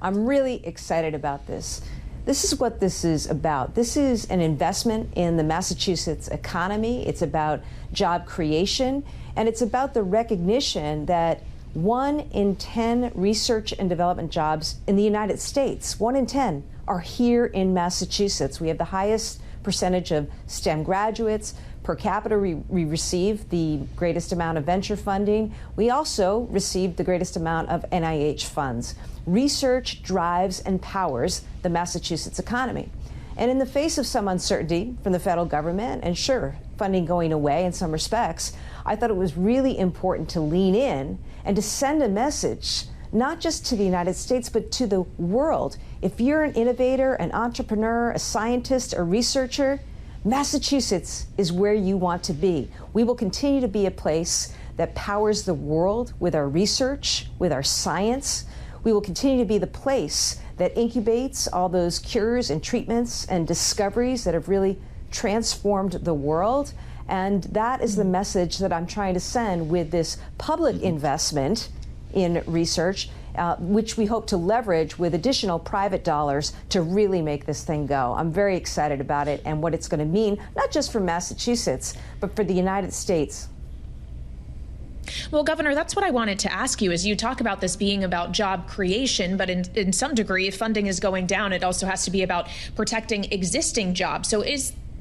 I'm really excited about this. This is what this is about. This is an investment in the Massachusetts economy. It's about job creation, and it's about the recognition that 1 in 10 research and development jobs in the United States, 1 in 10, are here in Massachusetts. We have the highest percentage of STEM graduates. Per capita, we receive the greatest amount of venture funding. We also receive the greatest amount of NIH funds. Research drives and powers the Massachusetts economy. And in the face of some uncertainty from the federal government, and sure, funding going away in some respects, I thought it was really important to lean in and to send a message, not just to the United States, but to the world. If you're an innovator, an entrepreneur, a scientist, a researcher, Massachusetts is where you want to be. We will continue to be a place that powers the world with our research, with our science. We will continue to be the place that incubates all those cures and treatments and discoveries that have really transformed the world. And that is the message that I'm trying to send with this public investment in research, which we hope to leverage with additional private dollars to really make this thing go. I'm very excited about it and what it's going to mean, not just for Massachusetts, but for the United States. Well, Governor, that's what I wanted to ask you, as you talk about this being about job creation, but in some degree, if funding is going down, it also has to be about protecting existing jobs. So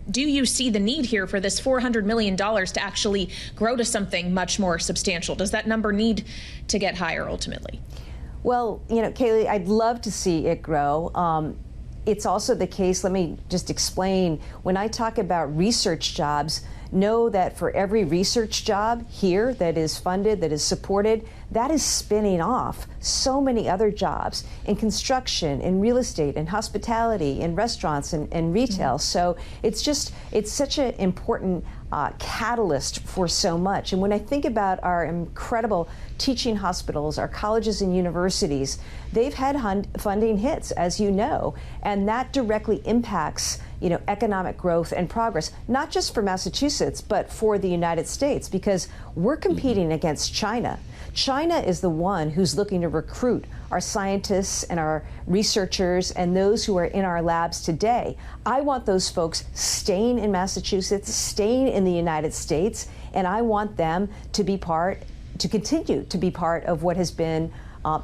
do you see the need here for this $400 million to actually grow to something much more substantial? Does that number need to get higher ultimately? Well, you know, Kaylee, I'd love to see it grow. It's also the case, let me just explain, when I talk about research jobs, know that for every research job here that is funded, that is supported, that is spinning off so many other jobs in construction, in real estate, in hospitality, in restaurants, and retail. Mm-hmm. So it's such an important catalyst for so much. And when I think about our incredible teaching hospitals, our colleges and universities, they've had funding hits, as you know, and that directly impacts economic growth and progress, not just for Massachusetts, but for the United States, because we're competing against China. China is the one who's looking to recruit our scientists and our researchers and those who are in our labs today. I want those folks staying in Massachusetts, staying in the United States, and I want them to continue to be part of what has been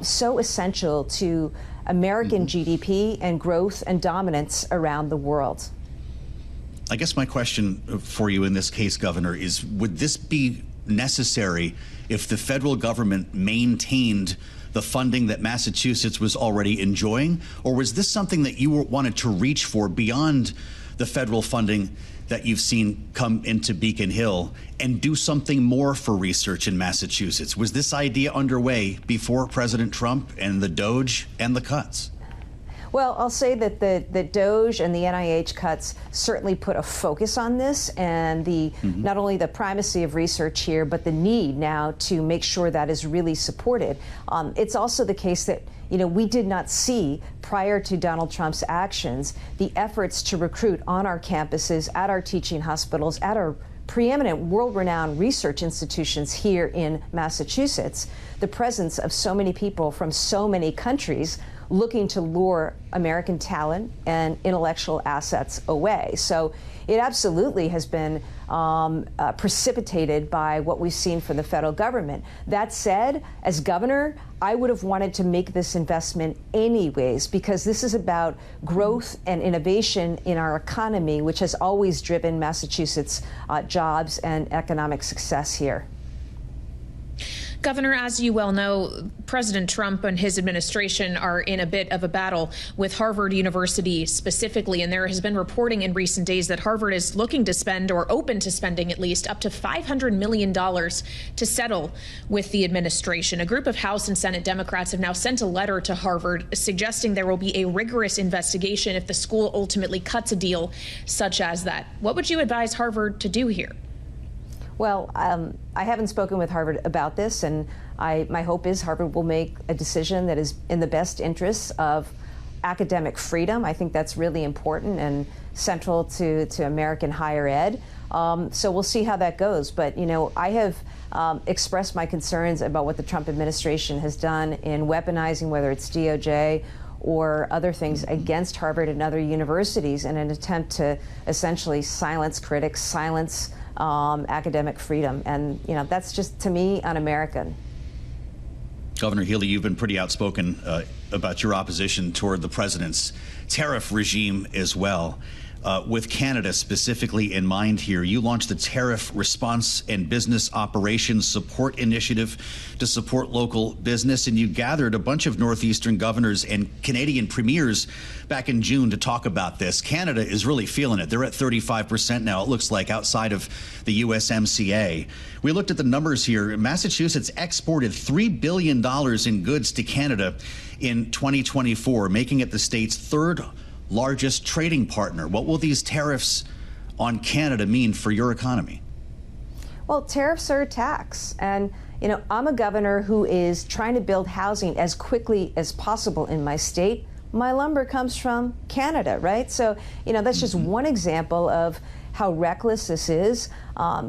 so essential to American GDP and growth and dominance around the world. I guess my question for you in this case, Governor, is would this be necessary if the federal government maintained the funding that Massachusetts was already enjoying? Or was this something that you wanted to reach for beyond the federal funding that you've seen come into Beacon Hill and do something more for research in Massachusetts? Was this idea underway before President Trump and the DOGE and the cuts? Well, I'll say that the DOGE and the NIH cuts certainly put a focus on this and not only the primacy of research here, but the need now to make sure that is really supported. It's also the case that we did not see prior to Donald Trump's actions the efforts to recruit on our campuses, at our teaching hospitals, at our preeminent world-renowned research institutions here in Massachusetts, the presence of so many people from so many countries looking to lure American talent and intellectual assets away. So it absolutely has been precipitated by what we've seen from the federal government. That said, as governor, I would have wanted to make this investment anyways, because this is about growth and innovation in our economy, which has always driven Massachusetts jobs and economic success here. Governor, as you well know, President Trump and his administration are in a bit of a battle with Harvard University specifically, and there has been reporting in recent days that Harvard is looking to spend, or open to spending at least, up to $500 million to settle with the administration. A group of House and Senate Democrats have now sent a letter to Harvard suggesting there will be a rigorous investigation if the school ultimately cuts a deal such as that. What would you advise Harvard to do here? Well, I haven't spoken with Harvard about this, and my hope is Harvard will make a decision that is in the best interests of academic freedom. I think that's really important and central to American higher ed. So we'll see how that goes. But, I have expressed my concerns about what the Trump administration has done in weaponizing, whether it's DOJ or other things against Harvard and other universities in an attempt to essentially silence critics, silence academic freedom. And, you know, that's just, to me, un-American. Governor Healey, you've been pretty outspoken about your opposition toward the president's tariff regime as well. With Canada specifically in mind here, you launched the Tariff Response and Business Operations Support Initiative to support local business, and you gathered a bunch of Northeastern governors and Canadian premiers back in June to talk about this. Canada is really feeling it. They're at 35% now, it looks like, outside of the USMCA. We looked at the numbers here. Massachusetts exported $3 billion in goods to Canada in 2024, making it the state's third largest trading partner. What will these tariffs on Canada mean for your economy? Well, tariffs are a tax. And, you know, I'm a governor who is trying to build housing as quickly as possible in my state. My lumber comes from Canada, right? So, you know, that's just one example of how reckless this is.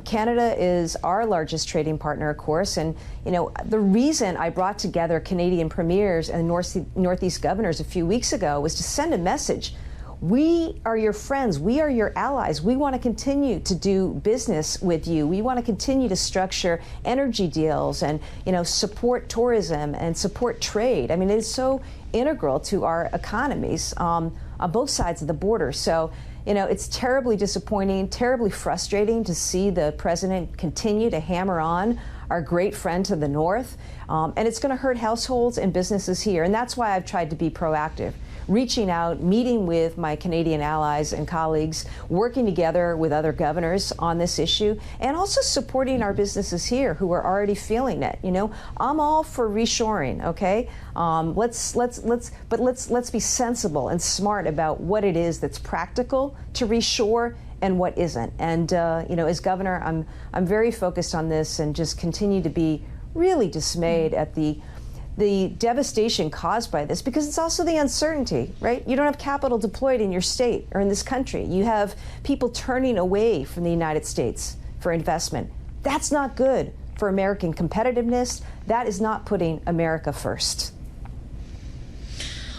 Canada is our largest trading partner, of course, and you know the reason I brought together Canadian premiers and Northeast governors a few weeks ago was to send a message. We are your friends. We are your allies. We want to continue to do business with you. We want to continue to structure energy deals and, you know, support tourism and support trade. I mean, it is so integral to our economies on both sides of the border. So, you know, it's terribly disappointing, terribly frustrating to see the president continue to hammer on our great friend to the north. And it's going to hurt households and businesses here. And that's why I've tried to be proactive, reaching out, meeting with my Canadian allies and colleagues, working together with other governors on this issue, and also supporting our businesses here who are already feeling it. You know, I'm all for reshoring, okay? Let's be sensible and smart about what it is that's practical to reshore and what isn't. And you know, as governor, I'm very focused on this and just continue to be really dismayed at the devastation caused by this, because it's also the uncertainty, right? You don't have capital deployed in your state or in this country. You have people turning away from the United States for investment. That's not good for American competitiveness. That is not putting America first.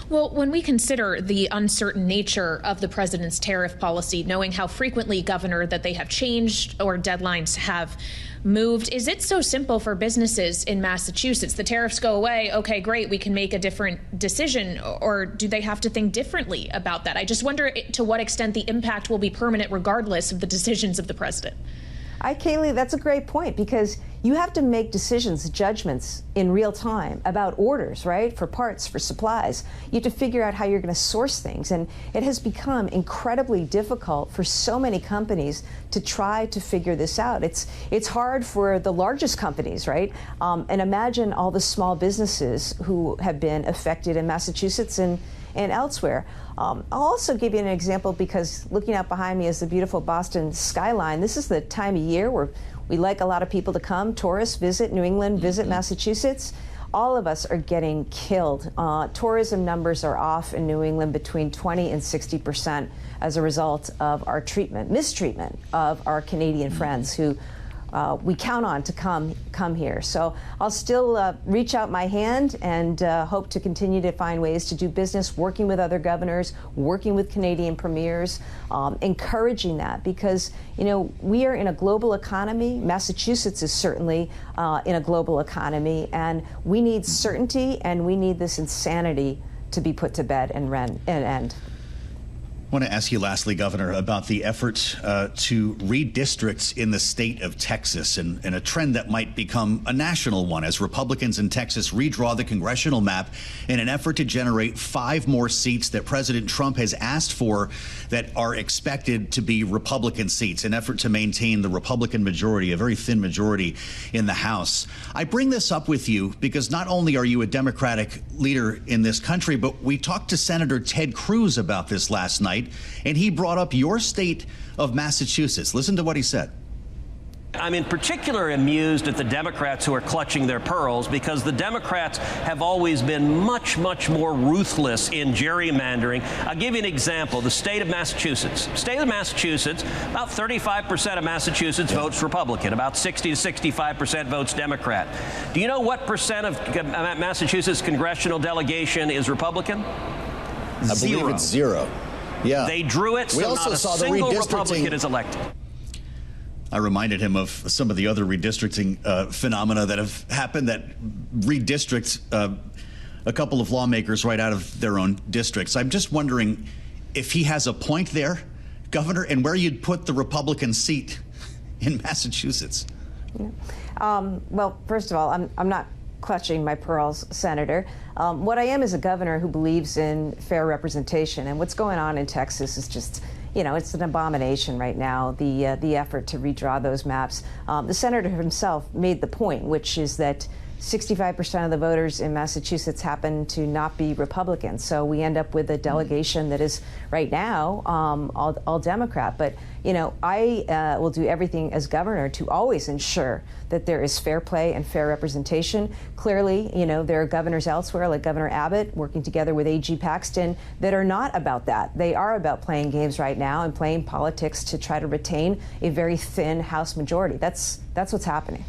Well, when we consider the uncertain nature of the president's tariff policy, knowing how frequently, Governor, that they have changed or deadlines have moved, is it so simple for businesses in Massachusetts? The tariffs go away. OK, great. We can make a different decision. Or do they have to think differently about that? I just wonder to what extent the impact will be permanent regardless of the decisions of the president. Kaylee, that's a great point, because you have to make decisions, judgments in real time about orders, right? For parts, for supplies. You have to figure out how you're going to source things. And it has become incredibly difficult for so many companies to try to figure this out. It's hard for the largest companies, right? And imagine all the small businesses who have been affected in Massachusetts and elsewhere. I'll also give you an example, because looking out behind me is the beautiful Boston skyline. This is the time of year where we like a lot of people to come, tourists, visit New England, visit Massachusetts. All of us are getting killed. Tourism numbers are off in New England between 20 and 60% as a result of our mistreatment of our Canadian friends who we count on to come here. So I'll still reach out my hand and hope to continue to find ways to do business, working with other governors, working with Canadian premiers, encouraging that, because, you know, we are in a global economy. Massachusetts is certainly in a global economy, and we need certainty, and we need this insanity to be put to bed and end. I want to ask you lastly, Governor, about the effort to redistrict in the state of Texas, and a trend that might become a national one as Republicans in Texas redraw the congressional map in an effort to generate 5 more seats that President Trump has asked for that are expected to be Republican seats, an effort to maintain the Republican majority, a very thin majority in the House. I bring this up with you because not only are you a Democratic leader in this country, but we talked to Senator Ted Cruz about this last night, and he brought up your state of Massachusetts. Listen to what he said. I'm in particular amused at the Democrats who are clutching their pearls, because the Democrats have always been much, much more ruthless in gerrymandering. I'll give you an example. The state of Massachusetts. State of Massachusetts, about 35% of Massachusetts votes Republican. About 60 to 65% votes Democrat. Do you know what percent of Massachusetts congressional delegation is Republican? I believe it's 0. Yeah. They drew it, so we also not a saw the single redistricting. Republican is elected. I reminded him of some of the other redistricting phenomena that have happened that redistrict a couple of lawmakers right out of their own districts. I'm just wondering if he has a point there, Governor, and where you'd put the Republican seat in Massachusetts. Yeah. Well, first of all, I'm not clutching my pearls, Senator. What I am is a governor who believes in fair representation, and what's going on in Texas is just, you know, it's an abomination right now, the effort to redraw those maps. The senator himself made the point, which is that 65% of the voters in Massachusetts happen to not be Republicans. So we end up with a delegation that is right now all Democrat. But, you know, I will do everything as governor to always ensure that there is fair play and fair representation. Clearly, you know, there are governors elsewhere like Governor Abbott working together with AG Paxton that are not about that. They are about playing games right now and playing politics to try to retain a very thin House majority. That's what's happening.